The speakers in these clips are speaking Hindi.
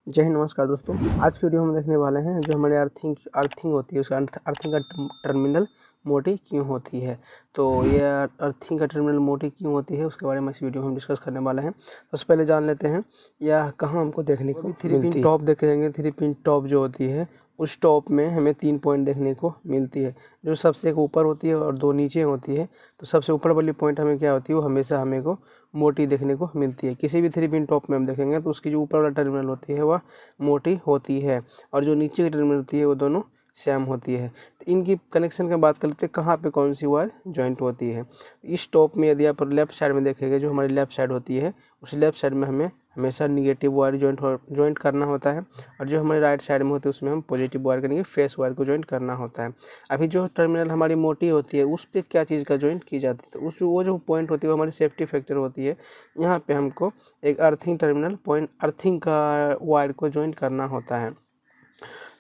जय हिंद, नमस्कार दोस्तों। आज की वीडियो हम देखने वाले हैं जो हमारे अर्थिंग होती है, उसका अर्थिंग का टर्मिनल मोटी क्यों होती है। तो ये अर्थिंग का टर्मिनल मोटी क्यों होती है उसके बारे में इस वीडियो में हम डिस्कस करने वाले हैं। सबसे पहले जान लेते हैं यह कहाँ हमको देखने को मिलती है। 3 पिन टॉप देखेंगे। 3 पिन टॉप जो होती है उस टॉप में हमें 3 पॉइंट देखने को मिलती है, जो सबसे ऊपर होती है और 2 नीचे होती है। तो सबसे ऊपर वाली पॉइंट हमें क्या होती है, वो हमेशा हमें को मोटी देखने को मिलती है। किसी भी 3 पिन टॉप में हम देखेंगे तो उसकी जो ऊपर वाला टर्मिनल होती है वह मोटी होती है और जो नीचे की टर्मिनल होती है वो दोनों सेम होती है। तो इनकी कनेक्शन की बात करते हैं, कहाँ पे कौन सी वायर जॉइंट होती है। इस टॉप में यदि आप लेफ्ट साइड में देखेंगे, जो हमारी लेफ्ट साइड होती है उस लेफ्ट साइड में हमें हमेशा निगेटिव वायर जॉइंट करना होता है, और जो हमारी राइट साइड में होती है उसमें हम पॉजिटिव वायर करेंगे, फेस वायर को जॉइंट करना होता है। अभी जो टर्मिनल हमारी मोटी होती है उस पर क्या चीज़ का जॉइंट की जाती है, तो उस वो जो पॉइंट होती है वो हमारी सेफ्टी फैक्टर होती है। यहाँ पे हमको एक अर्थिंग टर्मिनल पॉइंट अर्थिंग का वायर को जॉइंट करना होता है।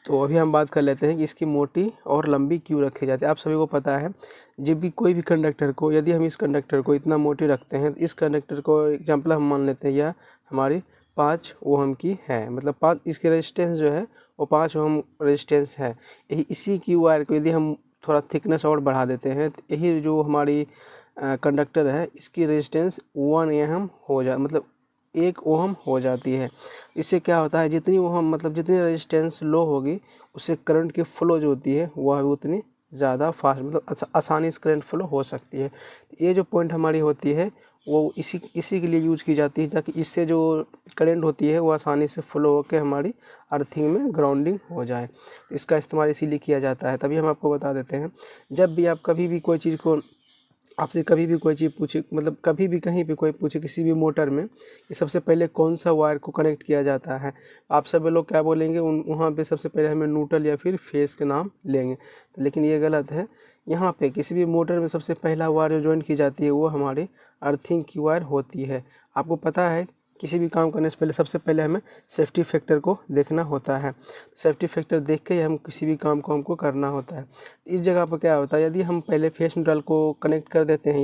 तो अभी हम बात कर लेते हैं कि इसकी मोटी और लंबी क्यों रखी जाती है। आप सभी को पता है, जब भी कोई भी कंडक्टर को, यदि हम इस कंडक्टर को इतना मोटी रखते हैं तो इस कंडक्टर को एग्जाम्पल हम मान लेते हैं यह हमारी 5 ओहम की है, मतलब 5 इसकी रेजिस्टेंस जो है वो 5 ओहम रेजिस्टेंस है। यही इसी की वायर को यदि हम थोड़ा थिकनेस और बढ़ा देते हैं तो यही जो हमारी कंडक्टर है इसकी रेजिस्टेंस 1 ओहम हो जाए, मतलब 1 ओहम हो जाती है। इससे क्या होता है, जितनी ओहम मतलब जितनी रेजिस्टेंस लो होगी उससे करंट की फ्लो जो होती है वह उतनी ज़्यादा फास्ट, मतलब आसानी से करंट फ्लो हो सकती है। ये जो पॉइंट हमारी होती है वो इसी के लिए यूज की जाती है, ताकि इससे जो करंट होती है वो आसानी से फ्लो होकर हमारी अर्थिंग में ग्राउंडिंग हो जाए। इसका इस्तेमाल इसीलिए किया जाता है। तभी हम आपको बता देते हैं, जब भी आप कभी भी कोई चीज़ को आपसे कभी भी कोई चीज़ पूछे, मतलब कभी भी कहीं पे कोई पूछे किसी भी मोटर में कि सबसे पहले कौन सा वायर को कनेक्ट किया जाता है, आप सब लोग क्या बोलेंगे, वहाँ पे सबसे पहले हमें न्यूट्रल या फिर फेस के नाम लेंगे। लेकिन ये गलत है। यहाँ पे किसी भी मोटर में सबसे पहला वायर जो ज्वाइन की जाती है वो हमारी अर्थिंग की वायर होती है। आपको पता है, किसी भी काम करने से पहले सबसे पहले हमें सेफ्टी फैक्टर को देखना होता है। सेफ्टी फैक्टर देख के ही हम किसी भी काम को हमको करना होता है। इस जगह पर क्या होता है, यदि हम पहले फेस न्यूट्रल को कनेक्ट कर देते हैं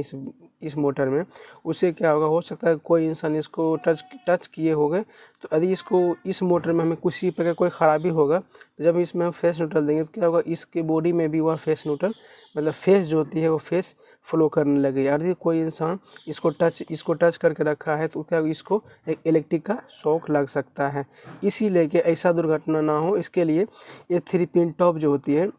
इस मोटर में, उससे क्या होगा, हो सकता है कोई इंसान इसको टच किए होंगे, तो यदि इसको इस मोटर में हमें किसी प्रकार कोई ख़राबी होगा तो जब इसमें हम फेस न्यूट्रल देंगे तो क्या होगा, इसके बॉडी में भी वह फेस न्यूट्रल मतलब फेस जो होती है वो फेस फ्लो करने लगेगी। यदि कोई इंसान इसको टच करके रखा है तो क्या इसको एक इलेक्ट्रिक का शॉक लग सकता है। इसीलिए कि ऐसा दुर्घटना ना हो, इसके लिए ये 3 पिन टॉप जो होती है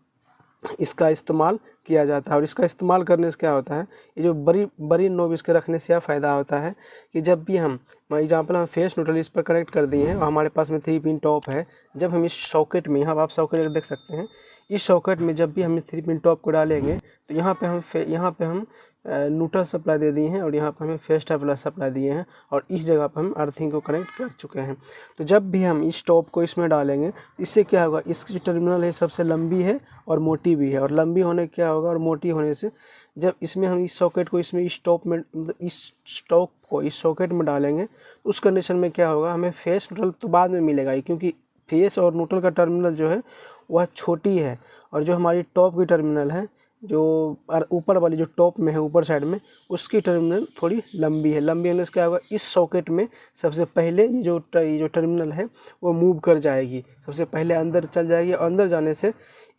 इसका इस्तेमाल किया जाता है। और इसका इस्तेमाल करने से क्या होता है, ये जो बड़ी बड़ी नोब इसके रखने से यह फ़ायदा होता है कि जब भी हम एग्जांपल हम फेस न्यूट्रल इस पर कनेक्ट कर दिए हैं और हमारे पास में 3 पिन टॉप है, जब हम इस सॉकेट में, यहाँ आप सॉकेट देख सकते हैं, इस सॉकेट में जब भी हम 3 पिन टॉप को डालेंगे तो यहाँ पे हम न्यूट्रल सप्लाई दे दिए हैं और यहाँ पर हमें फेस सप्लाई दिए हैं, और इस जगह पर हम अर्थिंग को कनेक्ट कर चुके हैं। तो जब भी हम इस टॉप को इसमें डालेंगे इससे क्या होगा, इसकी जो टर्मिनल है सबसे लंबी है और मोटी भी है, और लंबी होने क्या होगा और मोटी होने से जब इसमें हम इस सॉकेट को इसमें इस टॉप में, मतलब इस स्टॉप को इस सॉकेट में डालेंगे, उस कंडीशन में क्या होगा, हमें फेस न्यूट्रल तो बाद में मिलेगा ही, क्योंकि फेस और न्यूट्रल का टर्मिनल जो है वह छोटी है, और जो हमारी टॉप की टर्मिनल है जो ऊपर वाली जो टॉप में है ऊपर साइड में, उसकी टर्मिनल थोड़ी लंबी है। लंबी होने से क्या होगा, इस सॉकेट में सबसे पहले ये जो टर्मिनल है वो मूव कर जाएगी, सबसे पहले अंदर चल जाएगी, और अंदर जाने से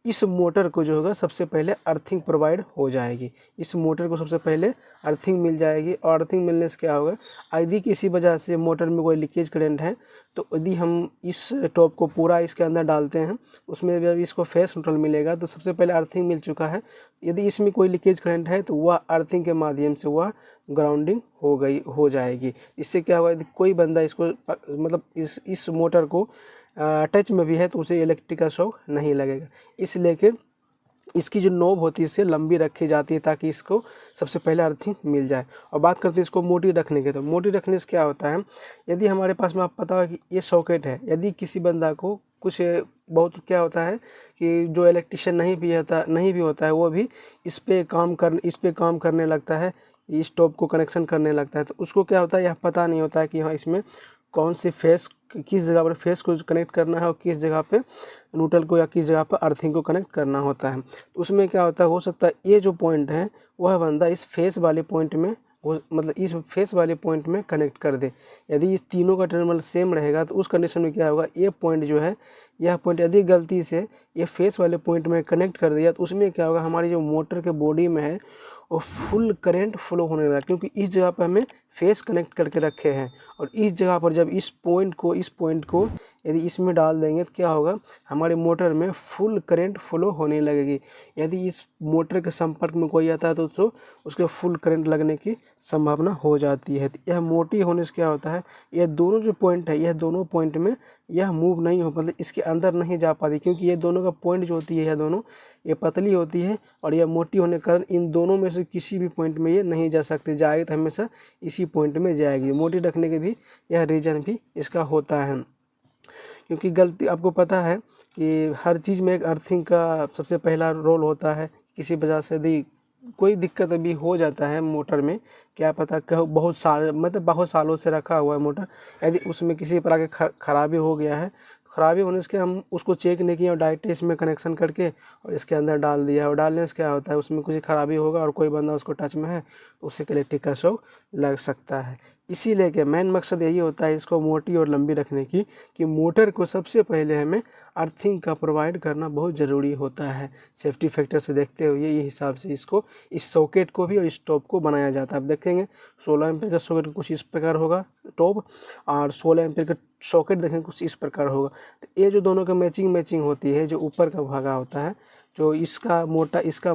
इस मोटर को जो होगा सबसे पहले अर्थिंग प्रोवाइड हो जाएगी। इस मोटर को सबसे पहले अर्थिंग मिल जाएगी, और अर्थिंग मिलने से क्या होगा, यदि किसी वजह से मोटर में कोई लीकेज करंट है तो यदि हम इस टॉप को पूरा इसके अंदर डालते हैं, उसमें जब इसको फेस न्यूट्रल मिलेगा तो सबसे पहले अर्थिंग मिल चुका है। यदि इसमें कोई लीकेज करंट है तो वह अर्थिंग के माध्यम से वह ग्राउंडिंग हो जाएगी। इससे क्या होगा, यदि कोई बंदा इसको मतलब इस मोटर को टच में भी है तो उसे इलेक्ट्रिकल शॉक नहीं लगेगा। इसलिए कि इसकी जो नोब होती है इससे लंबी रखी जाती है ताकि इसको सबसे पहले अर्थिंग मिल जाए। और बात करते हैं इसको मोटी रखने की, तो मोटी रखने से क्या होता है, यदि हमारे पास में आप पता है कि ये सॉकेट है, यदि किसी बंदा को कुछ बहुत क्या होता है कि जो इलेक्ट्रिशियन नहीं भी होता है वो भी इस पे काम करने लगता है, इस टॉप को कनेक्शन करने लगता है, तो उसको क्या होता है, यह पता नहीं होता है कि हाँ इसमें कौन सी फेस, किस जगह पर फेस को कनेक्ट करना है और किस जगह पे न्यूट्रल को या किस जगह पर अर्थिंग को कनेक्ट करना होता है। तो उसमें क्या होता है, हो सकता है ये जो पॉइंट है वह बंदा इस फेस वाले पॉइंट में हो, मतलब इस फेस वाले पॉइंट में कनेक्ट कर दे। यदि इस तीनों का टर्मिनल सेम रहेगा तो उस कंडीशन में क्या होगा, ये पॉइंट जो है, यह पॉइंट यदि गलती से ये फेस वाले पॉइंट में कनेक्ट कर दिया तो उसमें क्या होगा, हमारी जो मोटर के बॉडी में है वो फुल करंट फ्लो होने लगा, क्योंकि इस जगह पर हमें फेस कनेक्ट करके रखे हैं। और इस जगह पर जब इस पॉइंट को यदि इसमें डाल देंगे तो क्या होगा, हमारे मोटर में फुल करंट फ्लो होने लगेगी। यदि इस मोटर के संपर्क में कोई आता है तो उसके फुल करंट लगने की संभावना हो जाती है। तो यह मोटी होने से क्या होता है, यह दोनों जो पॉइंट है, यह दोनों पॉइंट में यह मूव नहीं हो, मतलब इसके अंदर नहीं जा पाती, क्योंकि ये दोनों का पॉइंट जो होती है, यह दोनों ये पतली होती है और यह मोटी होने के कारण इन दोनों में से किसी भी पॉइंट में ये नहीं जा सकती। जाएगी तो हमेशा इसी पॉइंट में जाएगी। मोटी रखने के भी यह रीज़न भी इसका होता है, क्योंकि गलती आपको पता है कि हर चीज़ में एक अर्थिंग का सबसे पहला रोल होता है। किसी वजह से यदि कोई दिक्कत अभी हो जाता है मोटर में, क्या पता कहो बहुत सालों से रखा हुआ है मोटर, यदि उसमें किसी प्रकार की खराबी हो गया है, खराबी होने से हम उसको चेक नहीं किया और डायरेक्ट इसमें कनेक्शन करके और इसके अंदर डाल दिया, और डालने से क्या होता है, उसमें कुछ खराबी होगा और कोई बंदा उसको टच में है तो उससे इलेक्ट्रिकल शॉक लग सकता है। इसीलिए कि मेन मकसद यही होता है इसको मोटी और लंबी रखने की, कि मोटर को सबसे पहले हमें अर्थिंग का प्रोवाइड करना बहुत ज़रूरी होता है। सेफ्टी फैक्टर से देखते हुए ये हिसाब से इसको, इस सॉकेट को भी और इस टॉप को बनाया जाता है। आप देखेंगे 16 एम्पीयर का सॉकेट कुछ इस प्रकार होगा टॉप, और 16 एम्पीयर का सॉकेट देखेंगे कुछ इस प्रकार होगा। तो ये जो दोनों का मैचिंग होती है, जो ऊपर का भागा होता है, जो इसका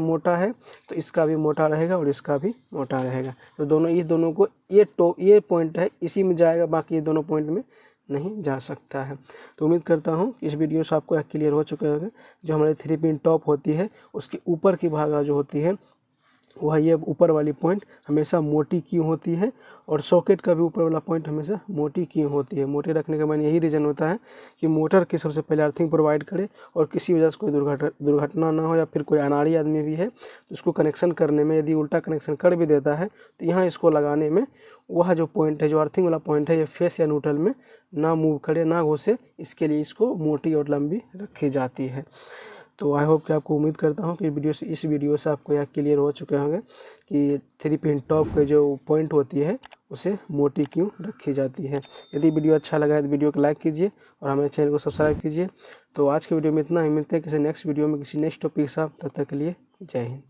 मोटा है तो इसका भी मोटा रहेगा और इसका भी मोटा रहेगा। तो इस दोनों को ये पॉइंट है इसी में जाएगा, बाकी ये दोनों पॉइंट में नहीं जा सकता है। तो उम्मीद करता हूँ इस वीडियो से आपको क्लियर हो चुके होंगे। जो हमारी 3 पिन टॉप होती है उसकी ऊपर की भागा जो होती है वह ये ऊपर वाली पॉइंट हमेशा मोटी क्यों होती है, और सॉकेट का भी ऊपर वाला पॉइंट हमेशा मोटी क्यों होती है। मोटी रखने का मैंने यही रीज़न होता है कि मोटर की सबसे पहले अर्थिंग प्रोवाइड करे और किसी वजह से कोई दुर्घटना ना हो, या फिर कोई अनाड़ी आदमी भी है तो उसको कनेक्शन करने में यदि उल्टा कनेक्शन कर भी देता है तो यहाँ इसको लगाने में वह जो पॉइंट है, जो अर्थिंग वाला पॉइंट है, ये फेस या न्यूट्रल में ना मूव करे, ना घुसे, इसके लिए इसको मोटी और लंबी रखी जाती है। तो आई होप कि आपको, उम्मीद करता हूँ कि इस वीडियो से आपको यह क्लियर हो चुके होंगे कि 3 पिन टॉप के जो पॉइंट होती है उसे मोटी क्यों रखी जाती है। यदि वीडियो अच्छा लगा है तो वीडियो को लाइक कीजिए और हमारे चैनल को सब्सक्राइब कीजिए। तो आज के वीडियो में इतना ही, मिलते हैं किसी नेक्स्ट वीडियो में किसी नेक्स्ट टॉपिक के साथ। तब तक के लिए जय हिंद।